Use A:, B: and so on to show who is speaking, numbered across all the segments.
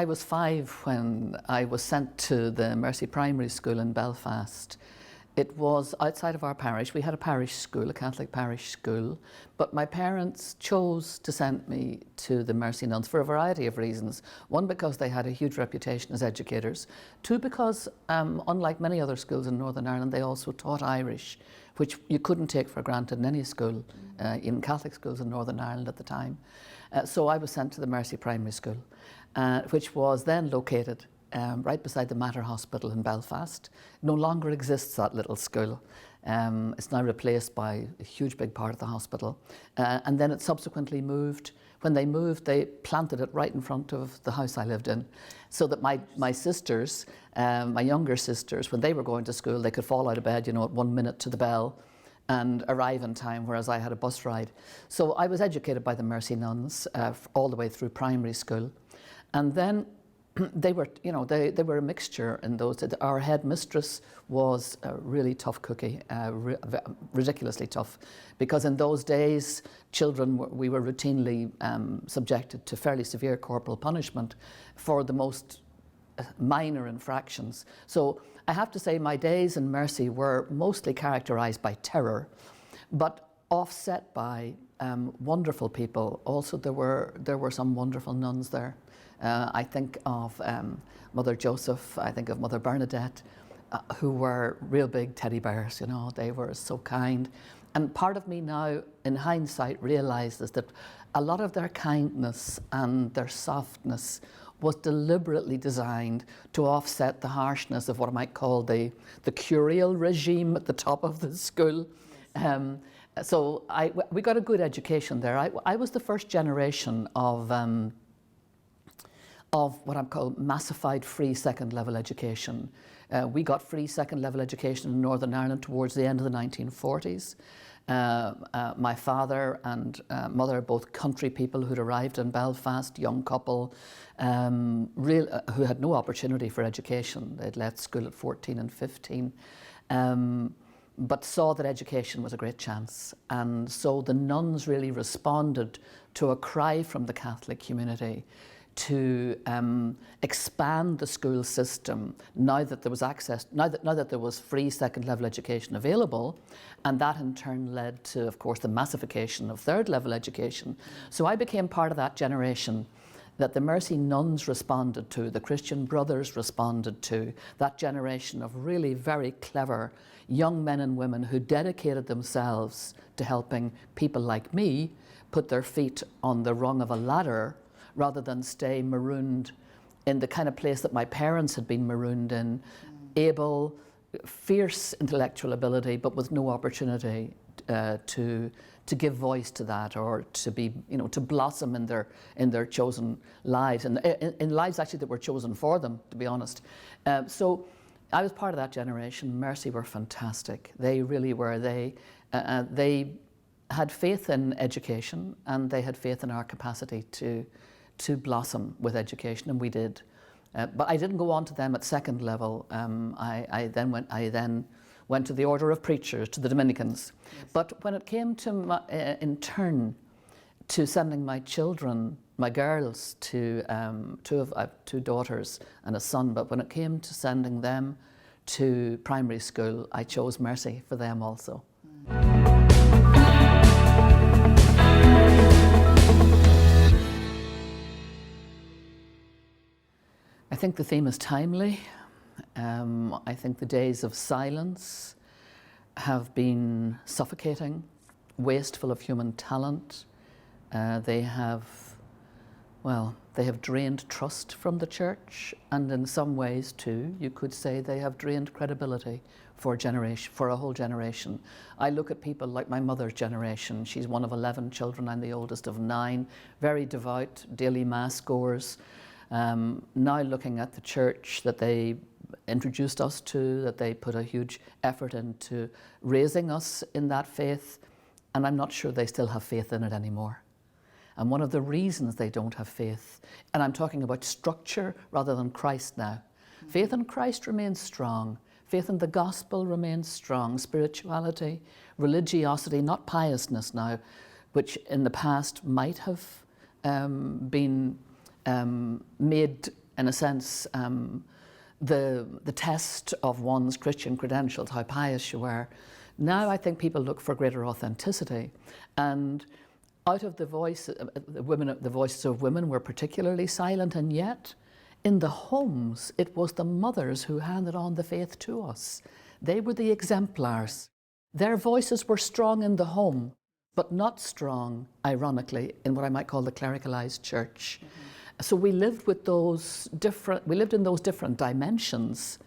A: I was 5 when I was sent to the Mercy Primary School in Belfast. It was outside of our parish. We had a parish school, a Catholic parish school, but my parents chose to send me to the Mercy nuns for a variety of reasons. One, because they had a huge reputation as educators. Two, because unlike many other schools in Northern Ireland, they also taught Irish, which you couldn't take for granted in any school, in Catholic schools in Northern Ireland at the time. So I was sent to the Mercy Primary School, which was then located right beside the Mater Hospital in Belfast. No longer exists that little school. It's now replaced by a huge big part of the hospital. And then it subsequently moved. When they moved, they planted it right in front of the house I lived in, so that my sisters, my younger sisters, when they were going to school, they could fall out of bed, at 1 minute to the bell and arrive in time, whereas I had a bus ride. So I was educated by the Mercy nuns all the way through primary school. And then they were a mixture in those days. Our headmistress was a really tough cookie, ridiculously tough, because in those days, we were routinely subjected to fairly severe corporal punishment for the most minor infractions. So I have to say my days in Mercy were mostly characterised by terror, but offset by wonderful people. Also, there were some wonderful nuns there. I think of Mother Joseph, I think of Mother Bernadette, who were real big teddy bears, they were so kind. And part of me now, in hindsight, realises that a lot of their kindness and their softness was deliberately designed to offset the harshness of what I might call the curial regime at the top of the school. So we got a good education there. I was the first generation of what I'm called massified free second level education. We got free second level education in Northern Ireland towards the end of the 1940s. My father and mother, both country people who'd arrived in Belfast, young couple, who had no opportunity for education. They'd left school at 14 and 15. But saw that education was a great chance. And so the nuns really responded to a cry from the Catholic community to expand the school system now that there was access, now that there was free second level education available, and that in turn led to, of course, the massification of third level education. So I became part of that generation that the Mercy nuns responded to, the Christian Brothers responded to, that generation of really very clever young men and women who dedicated themselves to helping people like me put their feet on the rung of a ladder rather than stay marooned in the kind of place that my parents had been marooned in, able, fierce intellectual ability, but with no opportunity to give voice to that, or to be, to blossom in their chosen lives, and in lives actually that were chosen for them, to be honest. So I was part of that generation. Mercy were fantastic. They really were. They had faith in education, and they had faith in our capacity to blossom with education, and we did. But I didn't go on to them at second level. I then went to the Order of Preachers, to the Dominicans. Yes. But when it came to in turn to sending my children, my girls, to I have two daughters and a son, but when it came to sending them to primary school, I chose Mercy for them also. I think the theme is timely. I think the days of silence have been suffocating, wasteful of human talent. They have drained trust from the church, and in some ways too, you could say they have drained credibility for a whole generation. I look at people like my mother's generation. She's one of 11 children. I'm the oldest of 9, very devout, daily mass goers. Now looking at the church that they introduced us to, that they put a huge effort into raising us in that faith, and I'm not sure they still have faith in it anymore. And one of the reasons they don't have faith, and I'm talking about structure rather than Christ now. Faith in Christ remains strong. Faith in the gospel remains strong. Spirituality, religiosity, not piousness now, which in the past might have been made in a sense, the test of one's Christian credentials, how pious you were. Now I think people look for greater authenticity, and out of the voices of women were particularly silent, and yet in the homes it was the mothers who handed on the faith to us. They were the exemplars. Their voices were strong in the home, but not strong, ironically, in what I might call the clericalized church. So we lived in those different dimensions,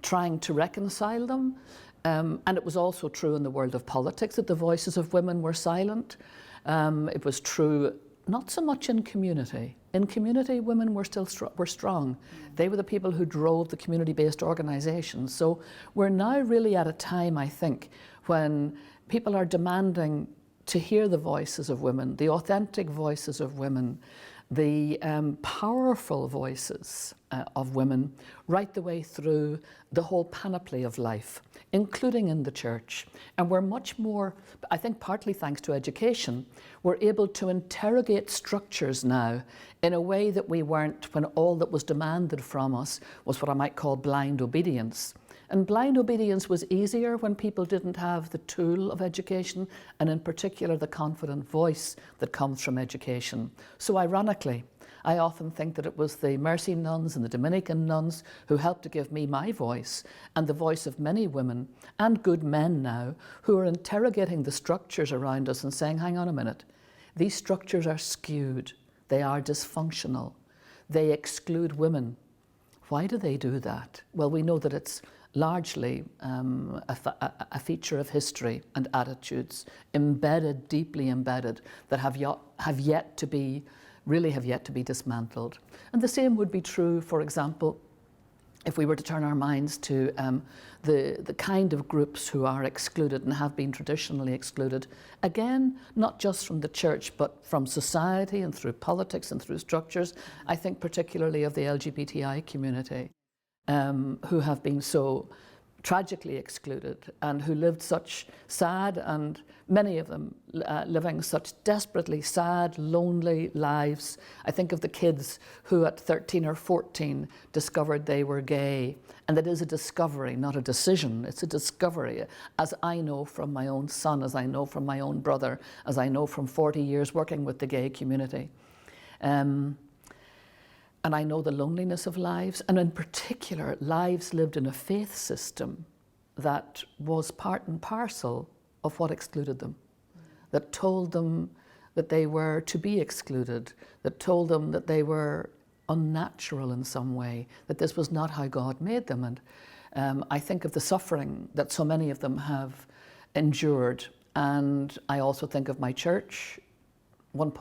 A: trying to reconcile them. And it was also true in the world of politics that the voices of women were silent. It was true not so much in community. In community, women were still strong. They were the people who drove the community-based organizations. So we're now really at a time, I think, when people are demanding to hear the voices of women, the authentic voices of women, the powerful voices of women right the way through the whole panoply of life, including in the church. And we're much more, I think partly thanks to education, we're able to interrogate structures now in a way that we weren't when all that was demanded from us was what I might call blind obedience. And blind obedience was easier when people didn't have the tool of education, and in particular the confident voice that comes from education. So ironically, I often think that it was the Mercy nuns and the Dominican nuns who helped to give me my voice, and the voice of many women and good men now who are interrogating the structures around us and saying, hang on a minute, these structures are skewed, they are dysfunctional, they exclude women. Why do they do that? Well, we know that it's largely a feature of history and attitudes embedded, deeply embedded, that have yet to be dismantled. And the same would be true, for example, if we were to turn our minds to the kind of groups who are excluded and have been traditionally excluded, again, not just from the church, but from society and through politics and through structures. I think particularly of the LGBTI community, who have been so tragically excluded and who lived such sad, and many of them living such desperately sad, lonely lives. I think of the kids who at 13 or 14 discovered they were gay, and that is a discovery, not a decision. It's a discovery, as I know from my own son, as I know from my own brother, as I know from 40 years working with the gay community. And I know the loneliness of lives, and in particular, lives lived in a faith system that was part and parcel of what excluded them, that told them that they were to be excluded, that told them that they were unnatural in some way, that this was not how God made them. And I think of the suffering that so many of them have endured. And I also think of my church. 1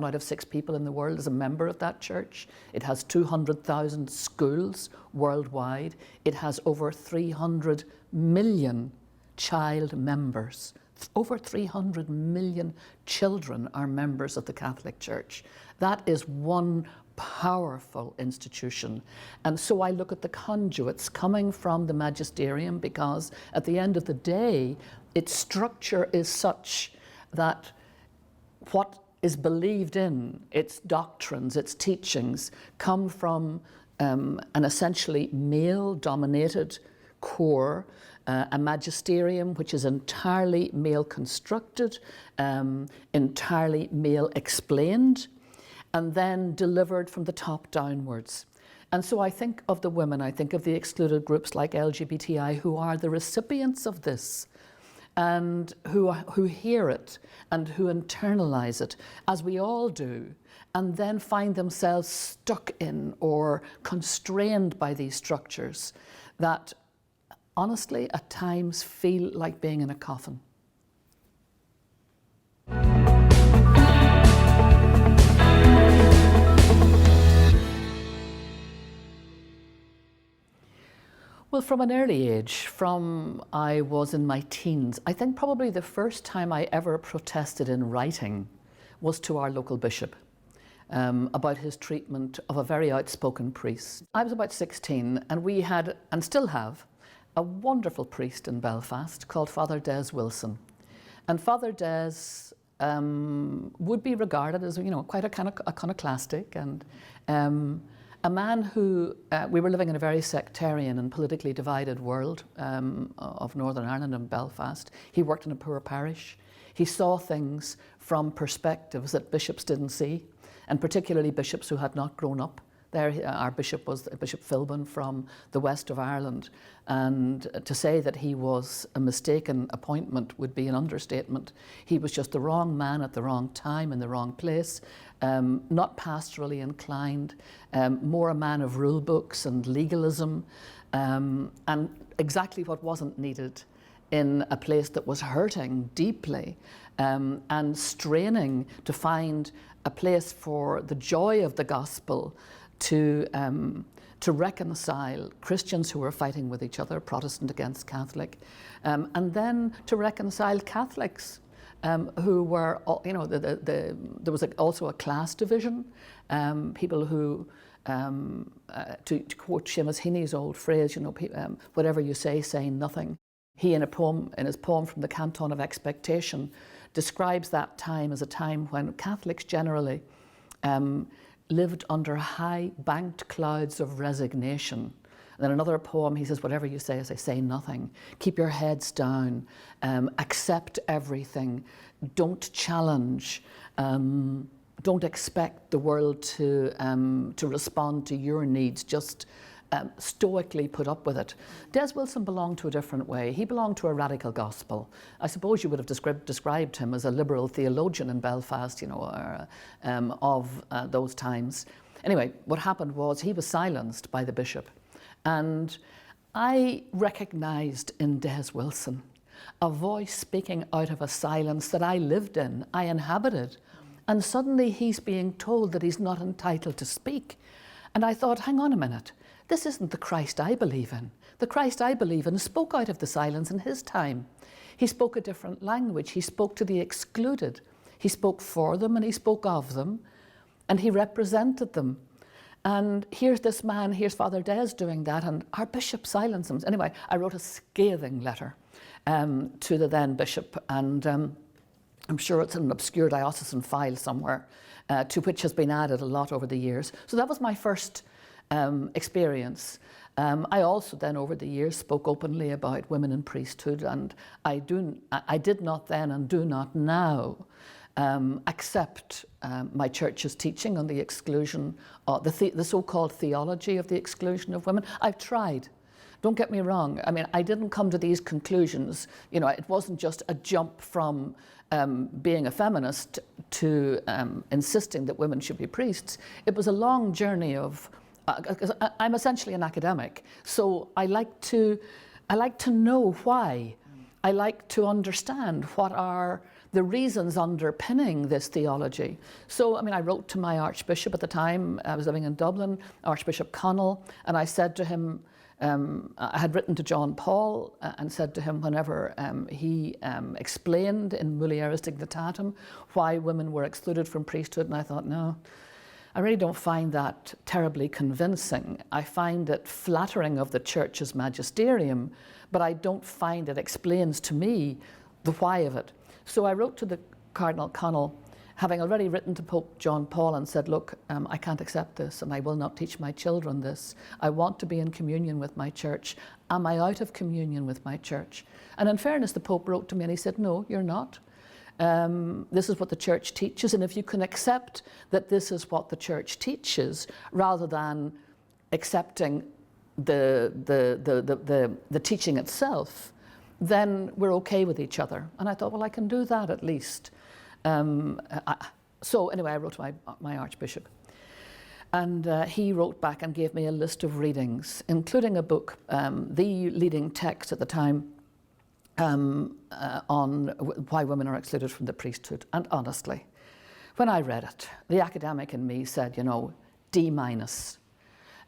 A: out of 6 people in the world is a member of that church. It has 200,000 schools worldwide. It has over 300 million child members. Over 300 million children are members of the Catholic Church. That is one powerful institution. And so I look at the conduits coming from the magisterium, because at the end of the day, its structure is such that what is believed in, its doctrines, its teachings, come from an essentially male-dominated core, a magisterium which is entirely male-constructed, entirely male-explained, and then delivered from the top downwards. And so I think of the women, I think of the excluded groups like LGBTI, who are the recipients of this, and who hear it and who internalize it, as we all do, and then find themselves stuck in or constrained by these structures that honestly at times feel like being in a coffin. Well, from an early age, from I was in my teens, I think probably the first time I ever protested in writing was to our local bishop about his treatment of a very outspoken priest. I was about 16, and we had, and still have, a wonderful priest in Belfast called Father Des Wilson. And Father Des would be regarded as, quite a kind of iconoclastic, and a man who, we were living in a very sectarian and politically divided world of Northern Ireland and Belfast. He worked in a poor parish. He saw things from perspectives that bishops didn't see, and particularly bishops who had not grown up. There, our bishop was Bishop Philbin from the west of Ireland, and to say that he was a mistaken appointment would be an understatement. He was just the wrong man at the wrong time in the wrong place, not pastorally inclined, more a man of rule books and legalism, and exactly what wasn't needed in a place that was hurting deeply and straining to find a place for the joy of the gospel to reconcile Christians who were fighting with each other, Protestant against Catholic, and then to reconcile Catholics who were, there was also a class division, people who, to quote Seamus Heaney's old phrase, whatever you say nothing. He, in his poem From the Canton of Expectation, describes that time as a time when Catholics generally lived under high banked clouds of resignation. And then another poem, he says, whatever you say nothing. Keep your heads down, accept everything, don't challenge, don't expect the world to respond to your needs, just stoically put up with it. Des Wilson belonged to a different way. He belonged to a radical gospel. I suppose you would have described him as a liberal theologian in Belfast, of those times. Anyway, what happened was he was silenced by the bishop. And I recognised in Des Wilson a voice speaking out of a silence that I lived in, I inhabited. And suddenly he's being told that he's not entitled to speak. And I thought, hang on a minute. This isn't the Christ I believe in. The Christ I believe in spoke out of the silence in his time. He spoke a different language. He spoke to the excluded. He spoke for them and he spoke of them, and he represented them. And here's this man, here's Father Des doing that, and our bishop silenced him. Anyway, I wrote a scathing letter to the then bishop, and I'm sure it's in an obscure diocesan file somewhere, to which has been added a lot over the years. So that was my first experience. I also then over the years spoke openly about women in priesthood, and I did not then and do not now accept my church's teaching on the exclusion, the so-called theology of the exclusion of women. I've tried. Don't get me wrong. I mean, I didn't come to these conclusions. It wasn't just a jump from being a feminist to insisting that women should be priests. It was a long journey of. I'm essentially an academic, so I like to know why. I like to understand what are the reasons underpinning this theology. So, I mean, I wrote to my Archbishop at the time. I was living in Dublin, Archbishop Connell, and I said to him, I had written to John Paul and said to him whenever he explained in Mulieris Dignitatem why women were excluded from priesthood, and I thought, no, I really don't find that terribly convincing. I find it flattering of the Church's magisterium, but I don't find it explains to me the why of it. So I wrote to the Cardinal Connell, having already written to Pope John Paul and said, look, I can't accept this and I will not teach my children this. I want to be in communion with my church. Am I out of communion with my church? And in fairness, the Pope wrote to me and he said, no, you're not. This is what the church teaches, and if you can accept that this is what the church teaches, rather than accepting the teaching itself, then we're okay with each other. And I thought, well, I can do that at least. So anyway, I wrote to my Archbishop, and he wrote back and gave me a list of readings, including a book, the leading text at the time, on why women are excluded from the priesthood. And honestly, when I read it, the academic in me said, D-.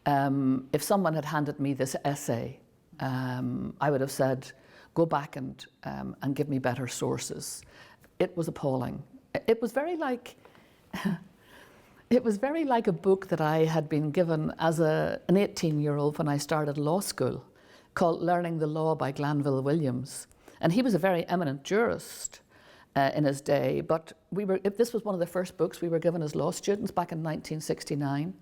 A: If someone had handed me this essay, I would have said, go back and give me better sources. It was appalling. It was very like a book that I had been given as an 18-year-old when I started law school, called Learning the Law by Glanville Williams. And he was a very eminent jurist in his day, but this was one of the first books we were given as law students back in 1969.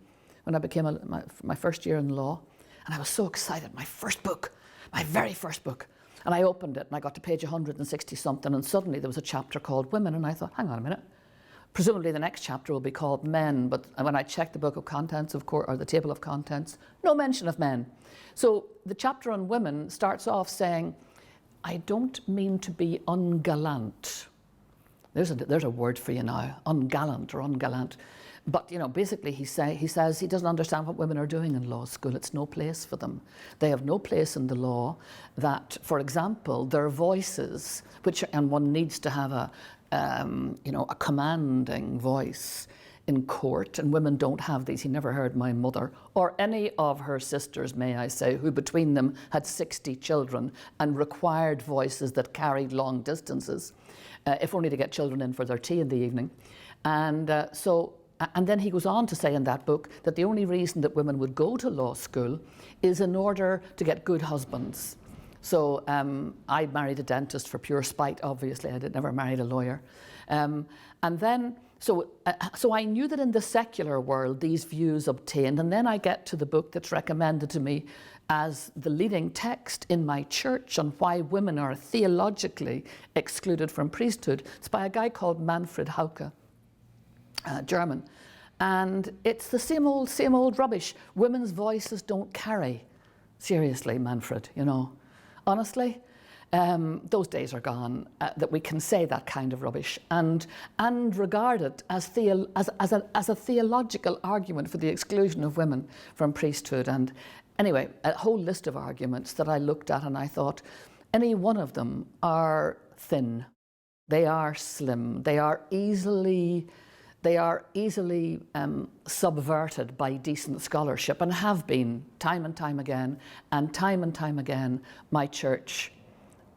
A: when I became my first year in law, and I was so excited, my first book, my very first book. And I opened it and I got to page 160 something, and suddenly there was a chapter called Women, and I thought, hang on a minute. Presumably the next chapter will be called Men, but when I checked the book of contents, of course, or the table of contents, no mention of men. So the chapter on women starts off saying, I don't mean to be ungallant. There's a word for you now, ungallant or ungallant. But basically he says he doesn't understand what women are doing in law school. It's no place for them. They have no place in the law. That, for example, their voices, and one needs to have a commanding voice in court, and women don't have these. He never heard my mother or any of her sisters, may I say, who between them had 60 children and required voices that carried long distances, if only to get children in for their tea in the evening. And then he goes on to say in that book that the only reason that women would go to law school is in order to get good husbands. So I married a dentist for pure spite, obviously. I never married a lawyer. So I knew that in the secular world these views obtained, and then I get to the book that's recommended to me as the leading text in my church on why women are theologically excluded from priesthood. It's by a guy called Manfred Hauke. German, and it's the same old rubbish. Women's voices don't carry. Seriously, Manfred, honestly, those days are gone, that we can say that kind of rubbish and regard it as a theological argument for the exclusion of women from priesthood. And anyway, a whole list of arguments that I looked at, and I thought any one of them are thin, they are slim, they are easily subverted by decent scholarship, and have been time and time again, my church,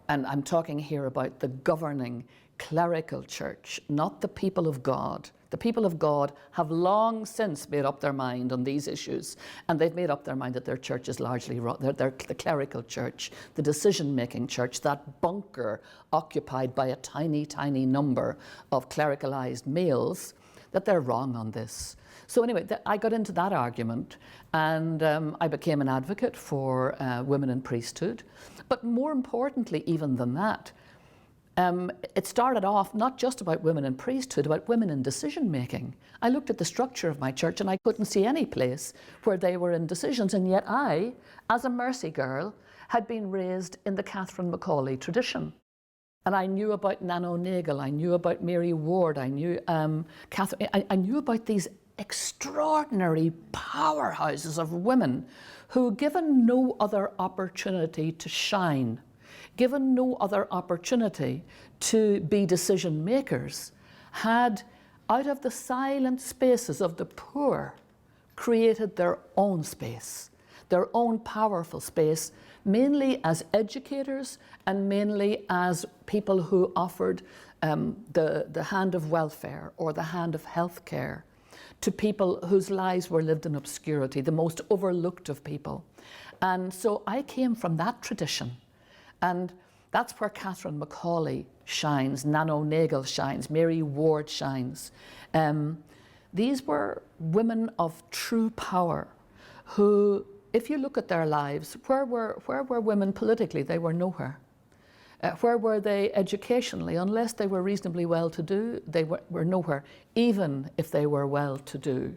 A: and I'm talking here about the governing clerical church, not the people of God. The people of God have long since made up their mind on these issues, and they've made up their mind that their church is largely wrong. They're the clerical church, the decision-making church, that bunker occupied by a tiny, tiny number of clericalized males, that they're wrong on this. So anyway, I got into that argument, and I became an advocate for women in priesthood. But more importantly even than that, it started off not just about women in priesthood, about women in decision making. I looked at the structure of my church and I couldn't see any place where they were in decisions, and yet I, as a Mercy girl, had been raised in the Catherine Macaulay tradition. And I knew about Nan O'Neill, I knew about Mary Ward, I knew Catherine, I knew about these extraordinary powerhouses of women who, given no other opportunity to shine, given no other opportunity to be decision makers, had, out of the silent spaces of the poor, created their own space, their own powerful space, mainly as educators and mainly as people who offered the hand of welfare or the hand of healthcare to people whose lives were lived in obscurity, the most overlooked of people. And so I came from that tradition, and that's where Catherine Macaulay shines, Nan O'Neill shines, Mary Ward shines. These were women of true power who, if you look at their lives, where were women politically? They were nowhere. Where were they educationally? Unless they were reasonably well-to-do, they were nowhere. Even if they were well-to-do,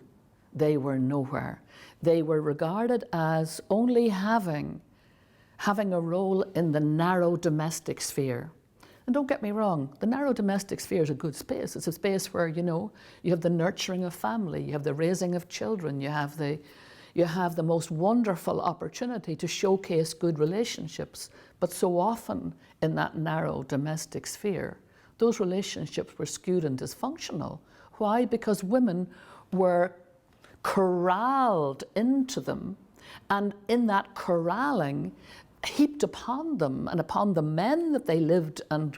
A: they were nowhere. They were regarded as only having a role in the narrow domestic sphere. And don't get me wrong, the narrow domestic sphere is a good space. It's a space where, you have the nurturing of family, you have the raising of children, you have the most wonderful opportunity to showcase good relationships. But so often in that narrow domestic sphere, those relationships were skewed and dysfunctional. Why? Because women were corralled into them, and in that corralling, heaped upon them and upon the men that they lived and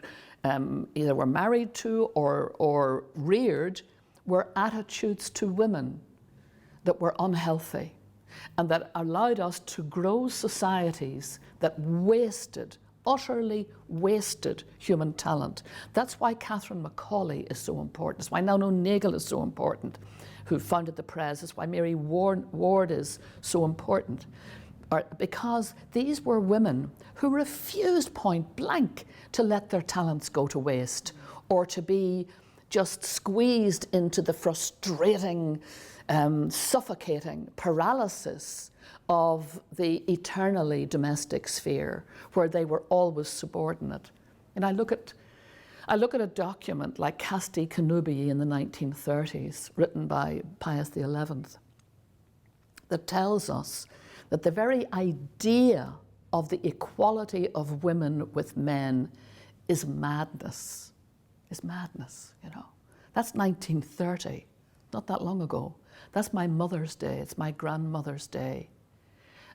A: either were married to or reared, were attitudes to women that were unhealthy, and that allowed us to grow societies that wasted utterly wasted human talent. That's why Catherine Macaulay is so important. That's why Nono Nagel is so important, who founded the Press. That's why Mary Ward is so important. Because these were women who refused point blank to let their talents go to waste or to be just squeezed into the frustrating, suffocating paralysis of the eternally domestic sphere where they were always subordinate. And I look at a document like Casti Connubii in the 1930s, written by Pius XI, that tells us that the very idea of the equality of women with men is madness. Is madness, you know. That's 1930, not that long ago. That's my mother's day, it's my grandmother's day.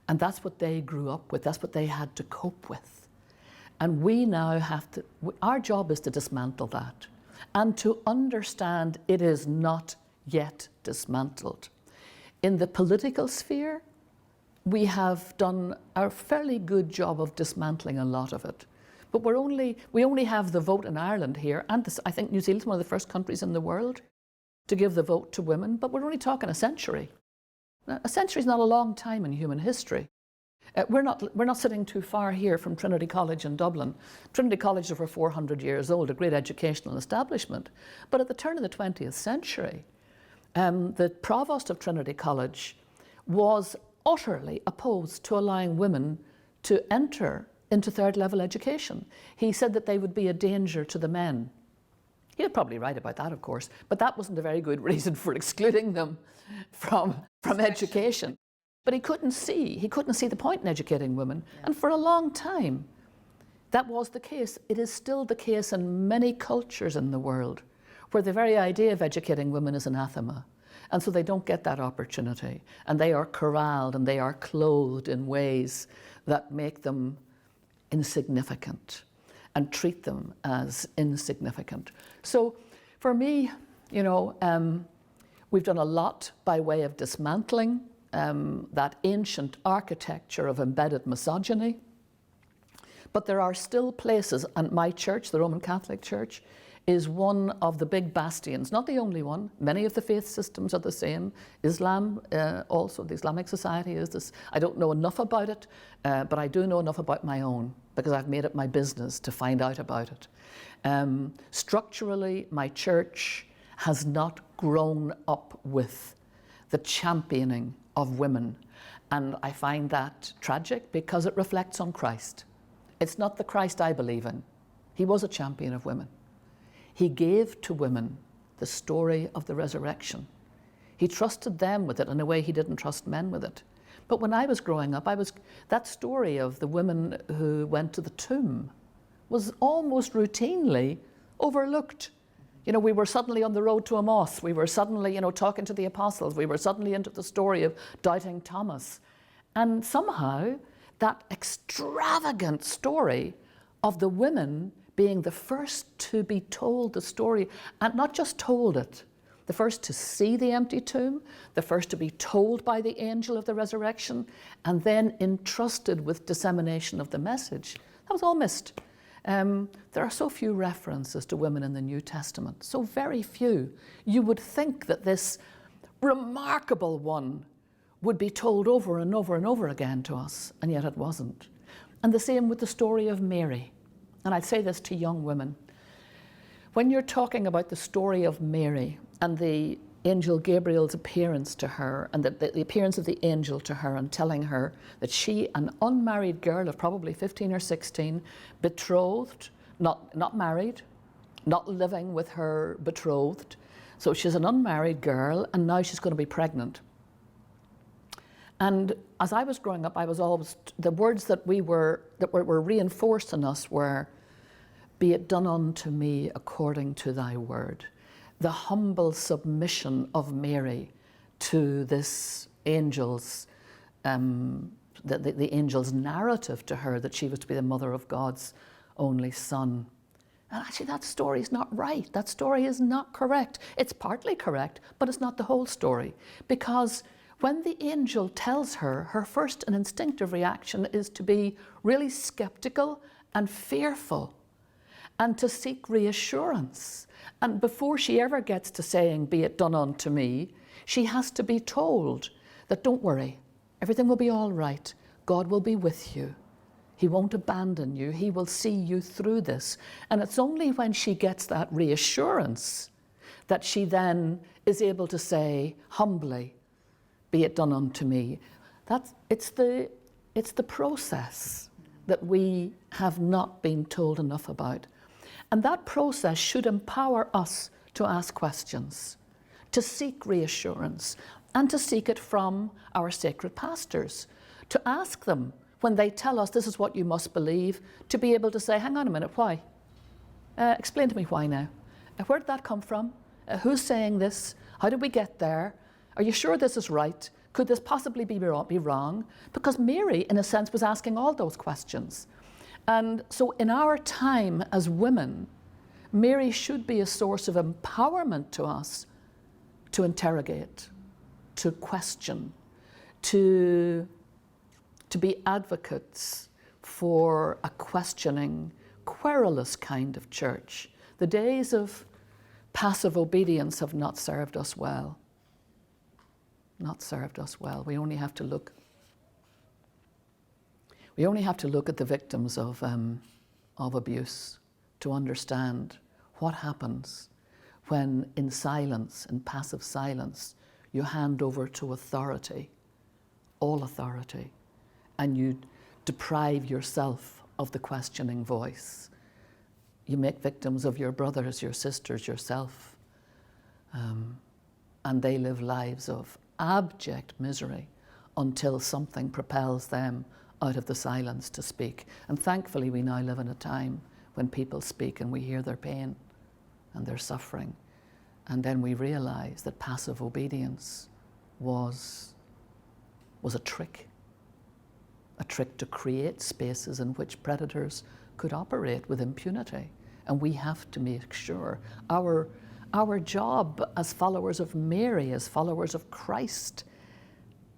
A: And that's what they grew up with, that's what they had to cope with. And we now have to, our job is to dismantle that and to understand it is not yet dismantled. In the political sphere, we have done a fairly good job of dismantling a lot of it. But we only have the vote in Ireland here, and this, I think New Zealand's one of the first countries in the world to give the vote to women, but we're only talking a century. A century is not a long time in human history. We're not sitting too far here from Trinity College in Dublin. Trinity College is over 400 years old, a great educational establishment. But at the turn of the 20th century, the provost of Trinity College was utterly opposed to allowing women to enter into third level education. He said that they would be a danger to the men. He was probably right about that, of course, but that wasn't a very good reason for excluding them from education. But he couldn't see the point in educating women. Yeah. And for a long time, that was the case. It is still the case in many cultures in the world, where the very idea of educating women is anathema. And so they don't get that opportunity. And they are corralled and they are clothed in ways that make them insignificant and treat them as insignificant. So for me, you know, we've done a lot by way of dismantling that ancient architecture of embedded misogyny. But there are still places, and my church, the Roman Catholic Church, is one of the big bastions, not the only one. Many of the faith systems are the same. Islam, also, the Islamic society is this. I don't know enough about it, but I do know enough about my own, because I've made it my business to find out about it. Structurally, my church has not grown up with the championing of women. And I find that tragic because it reflects on Christ. It's not the Christ I believe in. He was a champion of women. He gave to women the story of the resurrection. He trusted them with it in a way he didn't trust men with it. But when I was growing up, that story of the women who went to the tomb was almost routinely overlooked. You know, we were suddenly on the road to Emmaus. We were suddenly, you know, talking to the apostles. We were suddenly into the story of doubting Thomas. And somehow that extravagant story of the women being the first to be told the story, and not just told it, the first to see the empty tomb, the first to be told by the angel of the resurrection, and then entrusted with dissemination of the message. That was all missed. There are so few references to women in the New Testament, so very few. You would think that this remarkable one would be told over and over and over again to us, and yet it wasn't. And the same with the story of Mary. And I'd say this to young women. When you're talking about the story of Mary and the angel Gabriel's appearance to her, and the appearance of the angel to her and telling her that she, an unmarried girl of probably 15 or 16, betrothed, not married, not living with her betrothed. So she's an unmarried girl, and now she's going to be pregnant. And as I was growing up, I was always, the words that were reinforced in us were, "Be it done unto me according to thy word." The humble submission of Mary to this angel's, the angel's narrative to her that she was to be the mother of God's only son. And actually that story is not right. That story is not correct. It's partly correct, but it's not the whole story. Because when the angel tells her, her first and instinctive reaction is to be really skeptical and fearful, and to seek reassurance. And before she ever gets to saying, "Be it done unto me," she has to be told that, "Don't worry, everything will be all right. God will be with you. He won't abandon you. He will see you through this." And it's only when she gets that reassurance that she then is able to say humbly, "Be it done unto me." It's the process that we have not been told enough about. And that process should empower us to ask questions, to seek reassurance, and to seek it from our sacred pastors, to ask them when they tell us this is what you must believe, to be able to say, "Hang on a minute, why? Explain to me why now. Where did that come from? Who's saying this? How did we get there? Are you sure this is right? Could this possibly be wrong?" Because Mary, in a sense, was asking all those questions. And so in our time as women, Mary should be a source of empowerment to us to interrogate, to question, to be advocates for a questioning, querulous kind of church. The days of passive obedience have not served us well. Not served us well. We only have to look at the victims of abuse to understand what happens when in silence, in passive silence, you hand over to authority, all authority, and you deprive yourself of the questioning voice. You make victims of your brothers, your sisters, yourself, and they live lives of abject misery until something propels them out of the silence to speak. And thankfully we now live in a time when people speak and we hear their pain and their suffering, and then we realize that passive obedience was a trick to create spaces in which predators could operate with impunity. And we have to make sure our job as followers of Mary, as followers of Christ,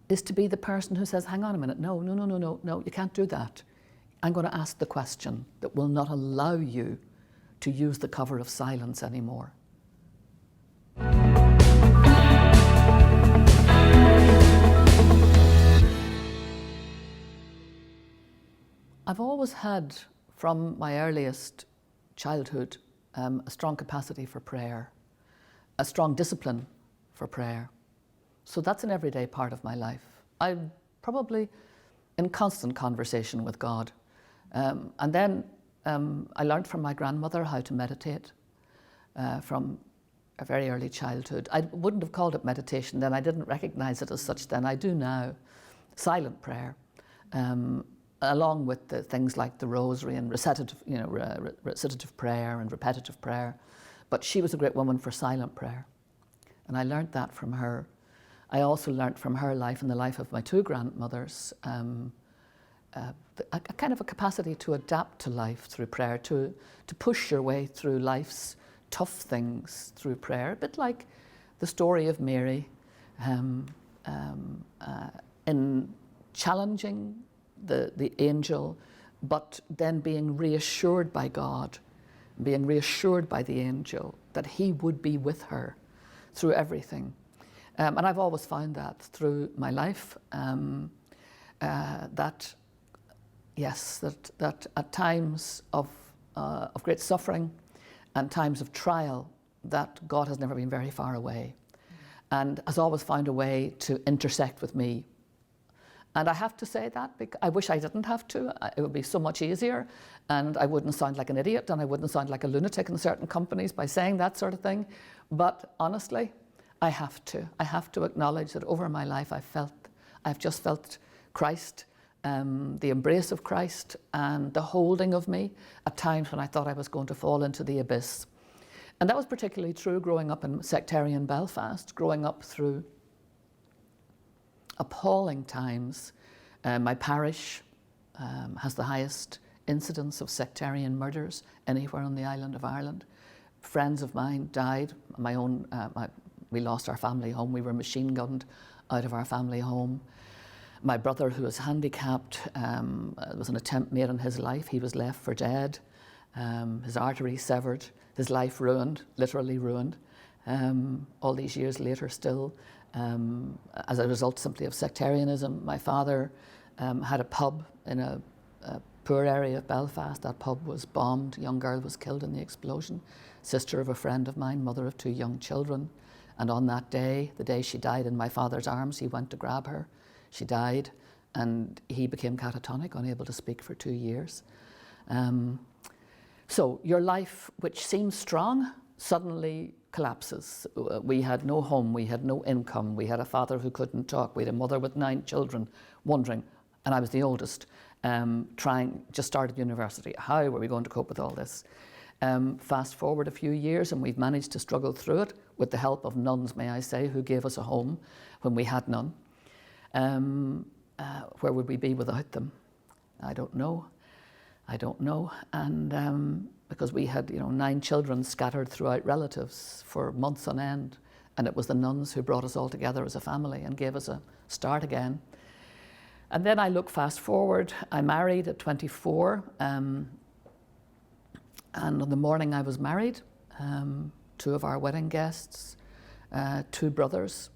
A: is to be the person who says, "Hang on a minute, no, you can't do that. I'm going to ask the question that will not allow you to use the cover of silence anymore." I've always had, from my earliest childhood, a strong capacity for prayer, a strong discipline for prayer. So that's an everyday part of my life. I'm probably in constant conversation with God. And then I learned from my grandmother how to meditate from a very early childhood. I wouldn't have called it meditation then. I didn't recognize it as such then. I do now. Silent prayer, along with the things like the rosary and recitative prayer and repetitive prayer. But she was a great woman for silent prayer. And I learned that from her. I also learned from her life and the life of my two grandmothers, a kind of a capacity to adapt to life through prayer, to push your way through life's tough things through prayer, a bit like the story of Mary, in challenging the angel, but then being reassured by God, being reassured by the angel that he would be with her through everything. And I've always found that through my life, that at times of great suffering and times of trial, that God has never been very far away and has always found a way to intersect with me. And I have to say that, because I wish I didn't have to. It would be so much easier, and I wouldn't sound like an idiot, and I wouldn't sound like a lunatic in certain companies by saying that sort of thing. But honestly, I have to. I have to acknowledge that over my life I've just felt Christ, the embrace of Christ and the holding of me at times when I thought I was going to fall into the abyss. And that was particularly true growing up in sectarian Belfast, growing up through appalling times. My parish has the highest incidence of sectarian murders anywhere on the island of Ireland. Friends of mine died. We lost our family home. We were machine gunned out of our family home. My brother, who was handicapped, was an attempt made on his life. He was left for dead, his arteries severed, his life ruined, literally ruined, all these years later still, as a result simply of sectarianism. My father had a pub in a poor area of Belfast. That pub was bombed. A young girl was killed in the explosion, sister of a friend of mine, mother of 2 young children. And on that day, the day she died in my father's arms, he went to grab her. She died, and he became catatonic, unable to speak for 2 years. So your life, which seems strong, suddenly collapses. We had no home, we had no income, we had a father who couldn't talk, we had a mother with 9 children wondering, and I was the oldest, just started university. How were we going to cope with all this? Fast forward a few years, and we've managed to struggle through it with the help of nuns, may I say, who gave us a home when we had none. Where would we be without them? I don't know. And because we had 9 children scattered throughout relatives for months on end, and it was the nuns who brought us all together as a family and gave us a start again. And then I look fast forward. I married at 24, and on the morning I was married, 2 of our wedding guests, 2 brothers,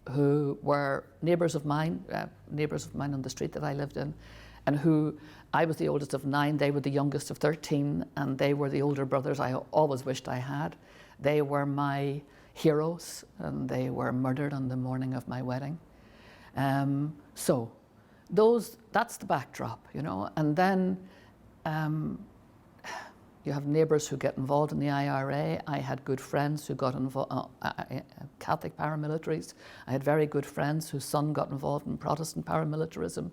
A: who were neighbours of mine on the street that I lived in, and who, I was the oldest of 9, they were the youngest of 13, and they were the older brothers I always wished I had. They were my heroes, and they were murdered on the morning of my wedding. So that's the backdrop, and then you have neighbours who get involved in the IRA. I had good friends who got involved, Catholic paramilitaries. I had very good friends whose son got involved in Protestant paramilitarism.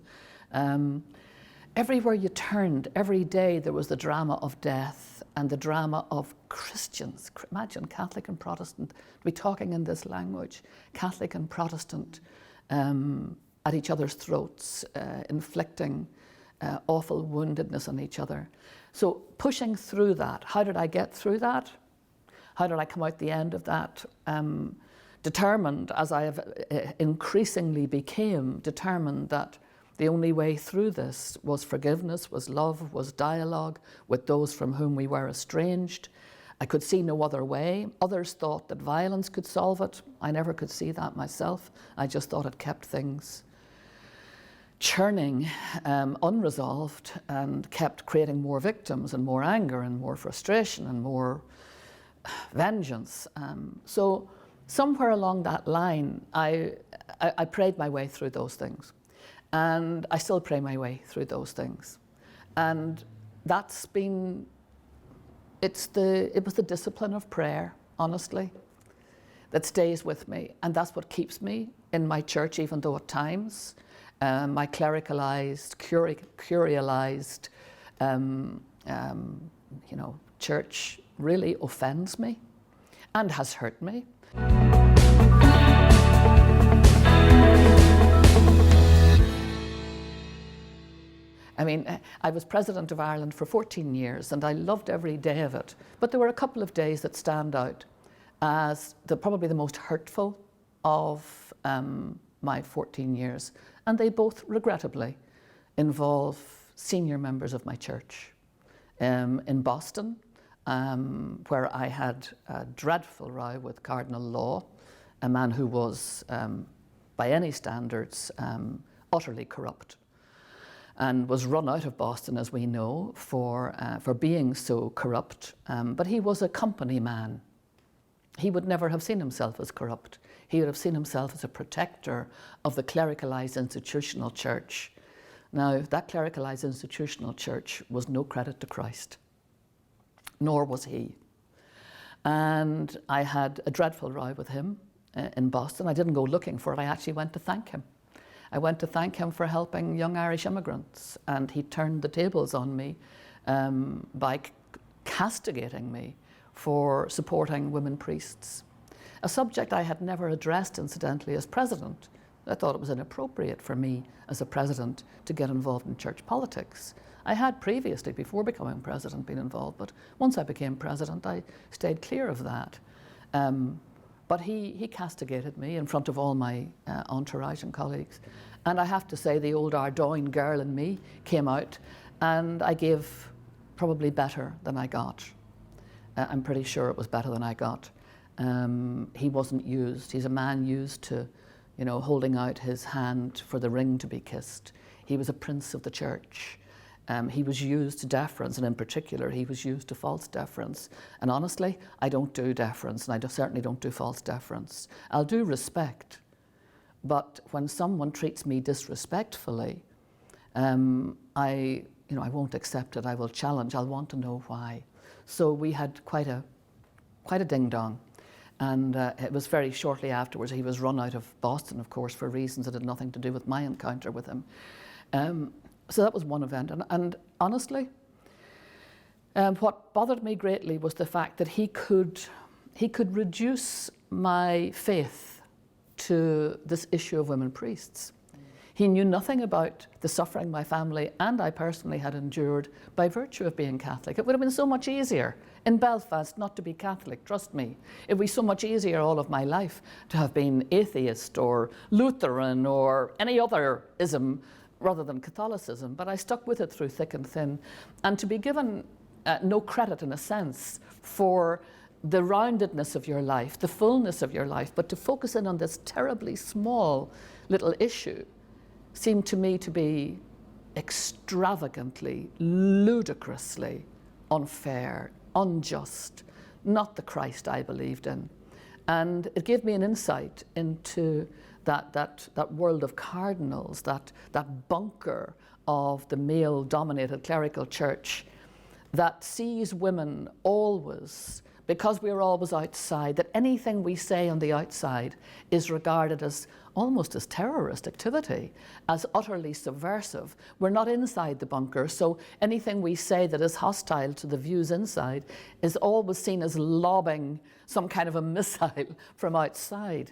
A: Everywhere you turned, every day there was the drama of death and the drama of Christians. Imagine Catholic and Protestant, we're talking in this language, Catholic and Protestant at each other's throats, inflicting awful woundedness on each other. So pushing through that, how did I get through that? How did I come out the end of that? Determined, as I have increasingly became determined, that the only way through this was forgiveness, was love, was dialogue with those from whom we were estranged. I could see no other way. Others thought that violence could solve it. I never could see that myself. I just thought it kept things churning, unresolved, and kept creating more victims and more anger and more frustration and more vengeance. So somewhere along that line, I prayed my way through those things. And I still pray my way through those things. And that's been, it was the discipline of prayer, honestly, that stays with me. And that's what keeps me in my church, even though at times my clericalized, curialized, church really offends me and has hurt me. I mean, I was President of Ireland for 14 years and I loved every day of it. But there were a couple of days that stand out as probably the most hurtful of my 14 years. And they both, regrettably, involve senior members of my church. In Boston, where I had a dreadful row with Cardinal Law, a man who was, by any standards, utterly corrupt, and was run out of Boston, as we know, for being so corrupt. But he was a company man. He would never have seen himself as corrupt. He would have seen himself as a protector of the clericalized institutional church. Now, that clericalized institutional church was no credit to Christ, nor was he. And I had a dreadful row with him in Boston. I didn't go looking for it, I actually went to thank him. I went to thank him for helping young Irish immigrants, and he turned the tables on me by castigating me for supporting women priests. A subject I had never addressed, incidentally, as president. I thought it was inappropriate for me as a president to get involved in church politics. I had previously, before becoming president, been involved, but once I became president, I stayed clear of that. But he castigated me in front of all my entourage and colleagues And I have to say, the old Ardoyne girl in me came out, and I gave probably better than I got. I'm pretty sure it was better than I got. He wasn't used. He's a man used to, holding out his hand for the ring to be kissed. He was a prince of the church. He was used to deference, and in particular, he was used to false deference. And honestly, I don't do deference, and I certainly don't do false deference. I'll do respect, but when someone treats me disrespectfully, I won't accept it. I will challenge. I'll want to know why. So we had quite a ding-dong. And it was very shortly afterwards. He was run out of Boston, of course, for reasons that had nothing to do with my encounter with him. So that was one event. And honestly, what bothered me greatly was the fact that he could reduce my faith to this issue of women priests. He knew nothing about the suffering my family and I personally had endured by virtue of being Catholic. It would have been so much easier in Belfast not to be Catholic, trust me. It would be so much easier all of my life to have been atheist or Lutheran or any other ism rather than Catholicism. But I stuck with it through thick and thin. And to be given no credit, in a sense, for the roundedness of your life, the fullness of your life, but to focus in on this terribly small little issue seemed to me to be extravagantly, ludicrously unfair, unjust, not the Christ I believed in. And it gave me an insight into that world of cardinals, that bunker of the male-dominated clerical church that sees women always, because we're always outside, that anything we say on the outside is regarded as almost as terrorist activity, as utterly subversive. We're not inside the bunker, so anything we say that is hostile to the views inside is always seen as lobbing some kind of a missile from outside.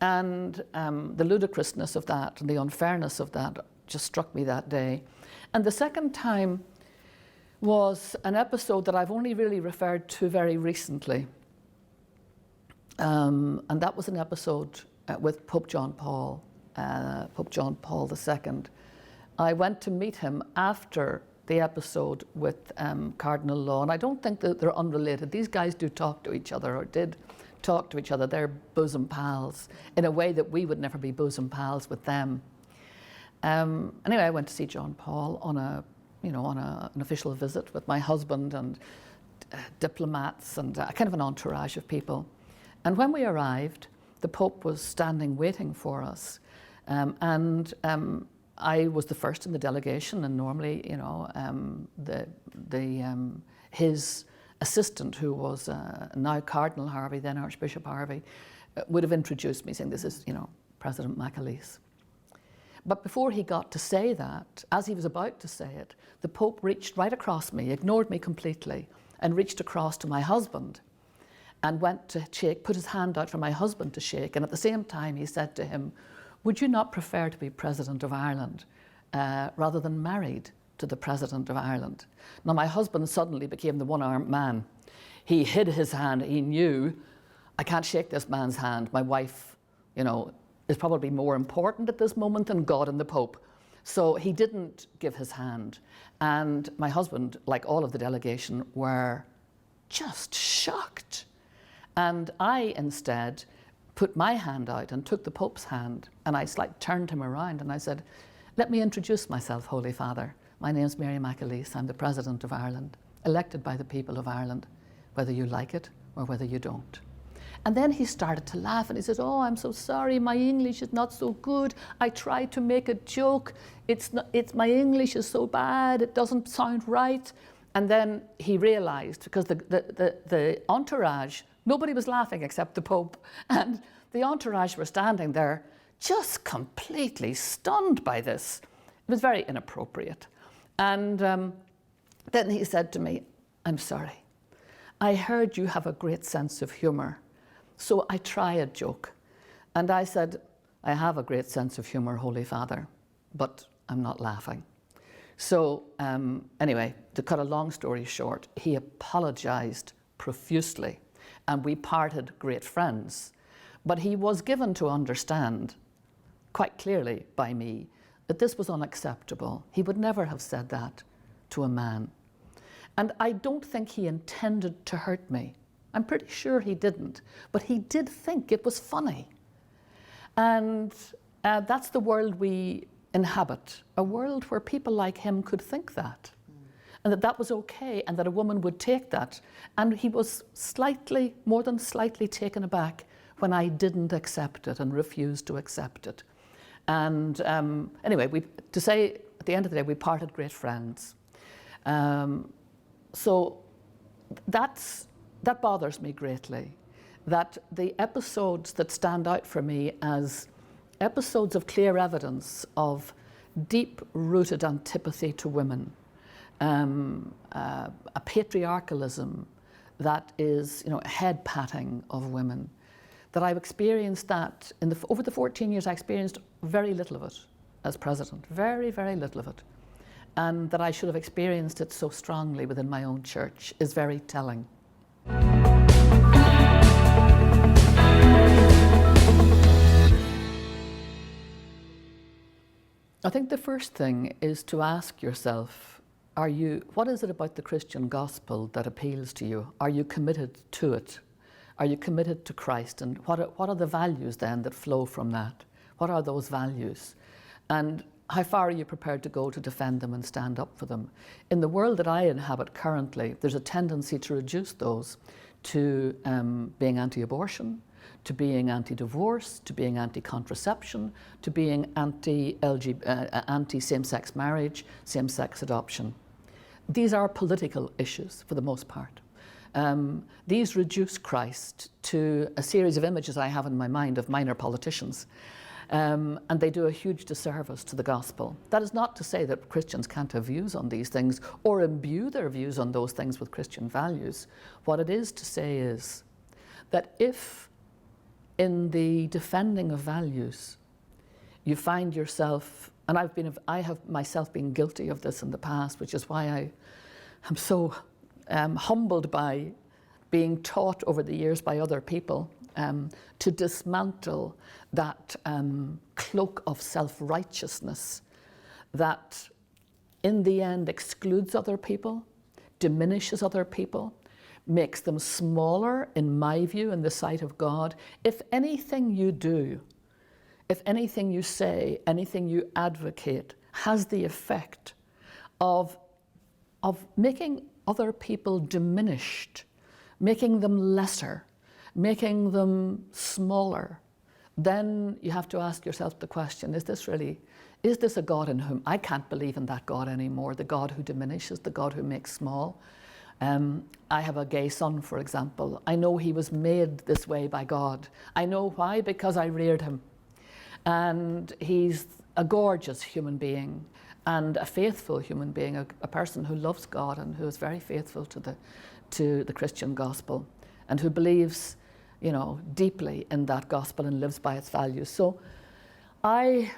A: And the ludicrousness of that and the unfairness of that just struck me that day. And the second time was an episode that I've only really referred to very recently. And that was an episode with Pope John Paul II. I went to meet him after the episode with Cardinal Law, and I don't think that they're unrelated. These guys do talk to each other, or did talk to each other. They're bosom pals in a way that we would never be bosom pals with them. Anyway, I went to see John Paul on an official visit with my husband and diplomats and kind of an entourage of people. And when we arrived, the Pope was standing waiting for us. I was the first in the delegation, and normally, his assistant, who was now Cardinal Harvey, then Archbishop Harvey, would have introduced me, saying, "This is, President McAleese." But before he got to say that, as he was about to say it, the Pope reached right across me, ignored me completely, and reached across to my husband and went to shake, put his hand out for my husband to shake. And at the same time, he said to him, "Would you not prefer to be President of Ireland rather than married to the President of Ireland?" Now, my husband suddenly became the one-armed man. He hid his hand. He knew, I can't shake this man's hand. My wife, is probably more important at this moment than God and the Pope. So he didn't give his hand. And my husband, like all of the delegation, were just shocked. And I instead put my hand out and took the Pope's hand, and I turned him around and I said, "Let me introduce myself, Holy Father. My name's Mary McAleese. I'm the President of Ireland, elected by the people of Ireland, whether you like it or whether you don't." And then he started to laugh and he said, "Oh, I'm so sorry, my English is not so good. I tried to make a joke. My English is so bad, it doesn't sound right." And then he realized, because the entourage, nobody was laughing except the Pope, and the entourage were standing there just completely stunned by this. It was very inappropriate. And then he said to me, "I'm sorry. I heard you have a great sense of humor, so I try a joke." And I said, "I have a great sense of humor, Holy Father, but I'm not laughing." So anyway, to cut a long story short, he apologized profusely and we parted great friends. But he was given to understand quite clearly by me that this was unacceptable. He would never have said that to a man. And I don't think he intended to hurt me. I'm pretty sure he didn't, but he did think it was funny. And that's the world we inhabit, a world where people like him could think that, and that was okay, and that a woman would take that. And he was slightly, more than slightly taken aback when I didn't accept it and refused to accept it. And anyway, to say at the end of the day, we parted great friends. So that bothers me greatly, that the episodes that stand out for me as episodes of clear evidence of deep-rooted antipathy to women, a patriarchalism that is, head-patting of women, that I've experienced that over the 14 years I experienced very little of it as president, very, very little of it. And that I should have experienced it so strongly within my own church is very telling. I think the first thing is to ask yourself, what is it about the Christian gospel that appeals to you? Are you committed to it? Are you committed to Christ? And what are the values then that flow from that? What are those values? And how far are you prepared to go to defend them and stand up for them? In the world that I inhabit currently, there's a tendency to reduce those to being anti-abortion, to being anti-divorce, to being anti-contraception, to being anti-same-sex marriage, same-sex adoption. These are political issues for the most part. These reduce Christ to a series of images I have in my mind of minor politicians. And they do a huge disservice to the gospel. That is not to say that Christians can't have views on these things or imbue their views on those things with Christian values. What it is to say is that if in the defending of values you find yourself, and I have myself been guilty of this in the past, which is why I am so humbled by being taught over the years by other people to dismantle that cloak of self-righteousness that in the end excludes other people, diminishes other people, makes them smaller, in my view, in the sight of God. If anything you do, if anything you say, anything you advocate has the effect of making other people diminished, making them lesser, making them smaller, then you have to ask yourself the question, is this a God in whom I can't believe in that God anymore, the God who diminishes, the God who makes small? I have a gay son, for example. I know he was made this way by God. I know why, because I reared him. And he's a gorgeous human being and a faithful human being, a person who loves God and who is very faithful to the Christian gospel and who believes, deeply in that gospel and lives by its values. So I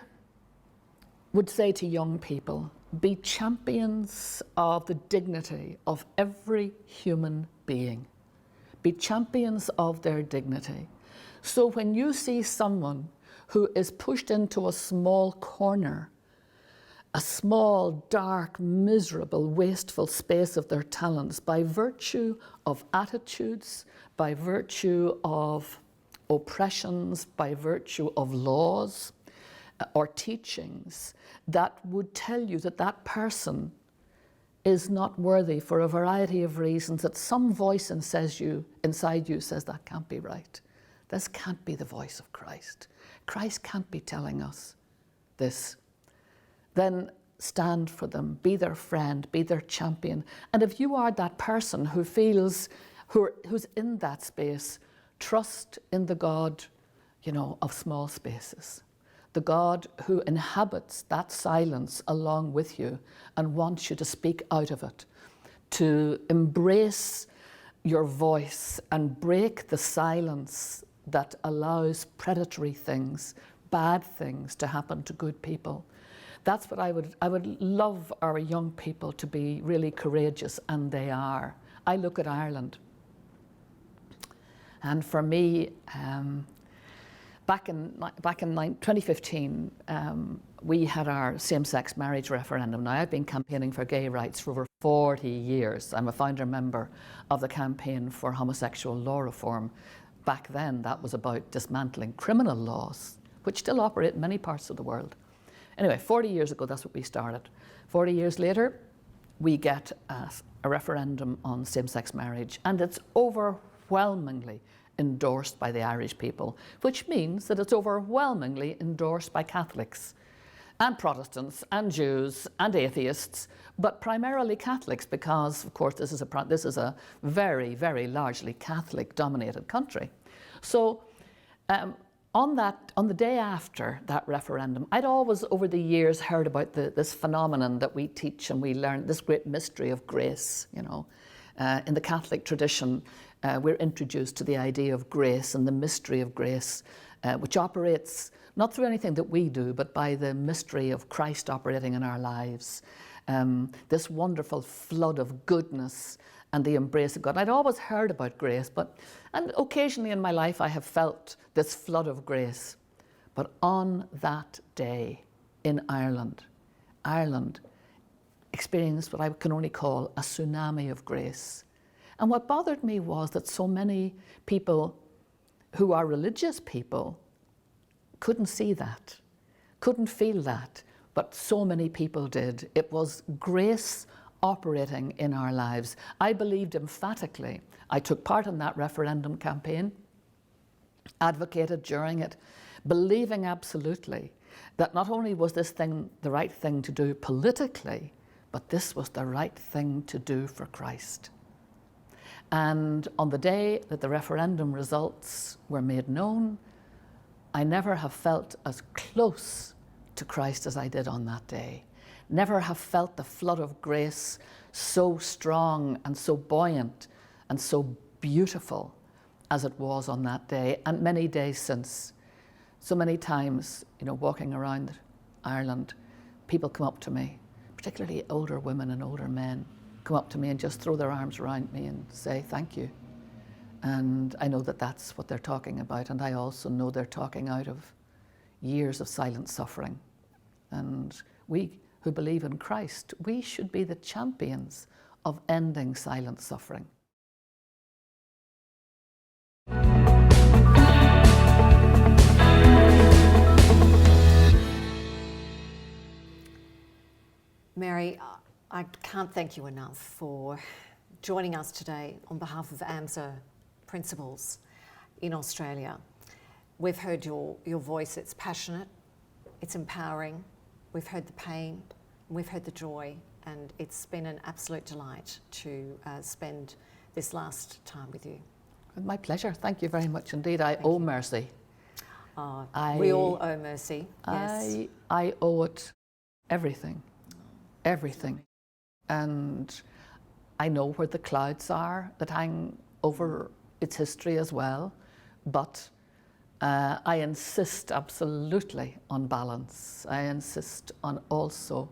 A: would say to young people, be champions of the dignity of every human being. Be champions of their dignity. So when you see someone who is pushed into a small corner, a small, dark, miserable, wasteful space of their talents by virtue of attitudes, by virtue of oppressions, by virtue of laws or teachings that would tell you that that person is not worthy for a variety of reasons, that some voice inside you says that can't be right. This can't be the voice of Christ. Christ can't be telling us this. Then stand for them, be their friend, be their champion. And if you are that person who feels, who's in that space, trust in the God, of small spaces. The God who inhabits that silence along with you and wants you to speak out of it, to embrace your voice and break the silence that allows predatory things, bad things to happen to good people. That's what I would love our young people to be really courageous, and they are. I look at Ireland, and for me, back in 2015, we had our same-sex marriage referendum. Now, I've been campaigning for gay rights for over 40 years. I'm a founder member of the Campaign for Homosexual Law Reform. Back then, that was about dismantling criminal laws, which still operate in many parts of the world. Anyway, 40 years ago, that's what we started. 40 years later, we get a referendum on same-sex marriage, and it's overwhelmingly endorsed by the Irish people, which means that it's overwhelmingly endorsed by Catholics and Protestants and Jews and atheists, but primarily Catholics, because of course this is a very, very largely Catholic-dominated country. So on the day after that referendum, I'd always over the years heard about this phenomenon that we teach and we learn, this great mystery of grace. You know, in the Catholic tradition, we're introduced to the idea of grace and the mystery of grace, which operates not through anything that we do, but by the mystery of Christ operating in our lives. This wonderful flood of goodness and the embrace of God. I'd always heard about grace, and occasionally in my life I have felt this flood of grace. But on that day in Ireland experienced what I can only call a tsunami of grace. And what bothered me was that so many people who are religious people couldn't see that, couldn't feel that, but so many people did. It was grace operating in our lives. I believed emphatically. I took part in that referendum campaign, advocated during it, believing absolutely that not only was this thing the right thing to do politically, but this was the right thing to do for Christ. And on the day that the referendum results were made known, I never have felt as close to Christ as I did on that day. Never have felt the flood of grace so strong and so buoyant and so beautiful as it was on that day, and many days since. So many times, you know, walking around Ireland, people come up to me, particularly older women and older men, come up to me and just throw their arms around me and say, thank you. And I know that that's what they're talking about, and I also know they're talking out of years of silent suffering. And we who believe in Christ, we should be the champions of ending silent suffering.
B: Mary, I can't thank you enough for joining us today on behalf of AMSSA principals in Australia. We've heard your voice. It's passionate, it's empowering. We've heard the pain, we've heard the joy, and it's been an absolute delight to spend this last time with you.
A: My pleasure. Thank you very much indeed. I owe Mercy.
B: We all owe Mercy, yes.
A: I owe it everything, everything. And I know where the clouds are that hang over its history as well, but I insist absolutely on balance. I insist on also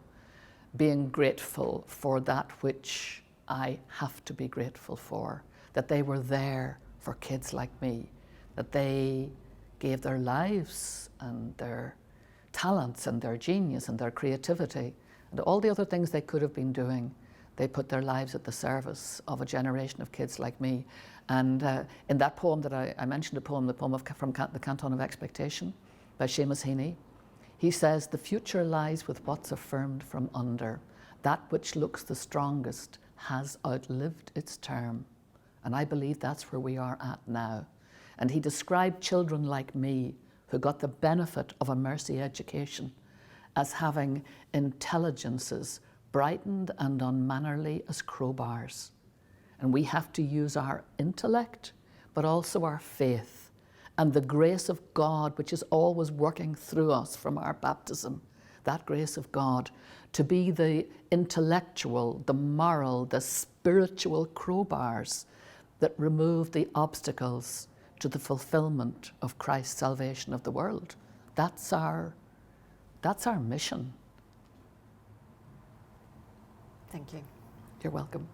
A: being grateful for that which I have to be grateful for, that they were there for kids like me, that they gave their lives and their talents and their genius and their creativity and all the other things they could have been doing. They put their lives at the service of a generation of kids like me. And in that poem that I mentioned, the poem from the Canton of Expectation by Seamus Heaney, he says, "The future lies with what's affirmed from under. That which looks the strongest has outlived its term." And I believe that's where we are at now. And he described children like me who got the benefit of a mercy education as having intelligences brightened and unmannerly as crowbars. And we have to use our intellect, but also our faith and the grace of God, which is always working through us from our baptism, that grace of God, to be the intellectual, the moral, the spiritual crowbars that remove the obstacles to the fulfillment of Christ's salvation of the world. That's our mission.
B: Thank you.
A: You're welcome.